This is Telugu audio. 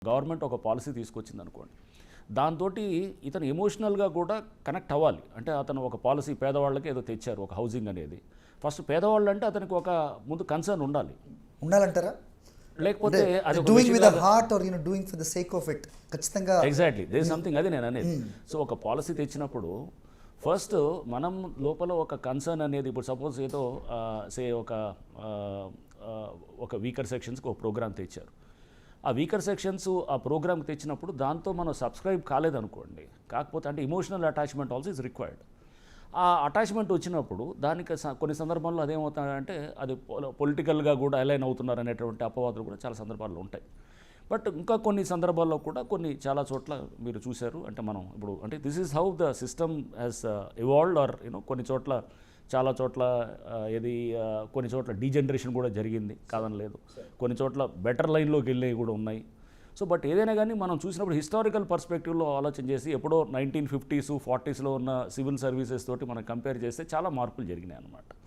గవర్నమెంట్ ఒక పాలసీ తీసుకొచ్చింది అనుకోండి, దాంతో ఇతను ఎమోషనల్గా కూడా కనెక్ట్ అవ్వాలి. అంటే అతను ఒక పాలసీ పేదవాళ్ళకి ఏదో తెచ్చారు, ఒక హౌసింగ్ అనేది. ఫస్ట్ పేదవాళ్ళు అంటే అతనికి ఒక ముందు కన్సర్న్ ఉండాలంటారా? లేకపోతే అది doing with the heart or doing for the sake of it ఖచ్చితంగా. ఎగ్జాక్ట్లీ, దే సంథింగ్, అది నేను అనేది. సో ఒక పాలసీ తెచ్చినప్పుడు ఫస్ట్ మనం లోపల ఒక కన్సర్న్ అనేది, ఇప్పుడు సపోజ్ ఏదో సే ఒక వీకర్ సెక్షన్స్కి ఒక ప్రోగ్రామ్ తెచ్చారు. ఆ వీకర్ సెక్షన్స్ ఆ ప్రోగ్రామ్కి తెచ్చినప్పుడు దాంతో మనం సబ్స్క్రైబ్ కాలేదనుకోండి, కాకపోతే అంటే emotional attachment also is required. ఆ అటాచ్మెంట్ వచ్చినప్పుడు దానికి కొన్ని సందర్భాల్లో అదేమవుతాయంటే అది పొలిటికల్గా కూడా అలైన్ అవుతున్నారు అనేటువంటి అపవాదులు కూడా చాలా సందర్భాల్లో ఉంటాయి. బట్ ఇంకా కొన్ని సందర్భాల్లో కూడా చాలా చోట్ల మీరు చూశారు. అంటే మనం ఇప్పుడు అంటే this is how the system has evolved. Or కొన్ని చోట్ల చాలా చోట్ల కొన్ని చోట్ల డీజనరేషన్ కూడా జరిగింది, కాదనలేదు. కొన్ని చోట్ల బెటర్ లైన్లోకి వెళ్ళేవి కూడా ఉన్నాయి. సో బట్ ఏదైనా కానీ మనం చూసినప్పుడు హిస్టారికల్ పర్స్పెక్టివ్లో ఆలోచన చేసి ఎప్పుడో 1950s 40s ఉన్న సివిల్ సర్వీసెస్ తోటి మనం కంపేర్ చేస్తే చాలా మార్పులు జరిగినాయి అన్నమాట.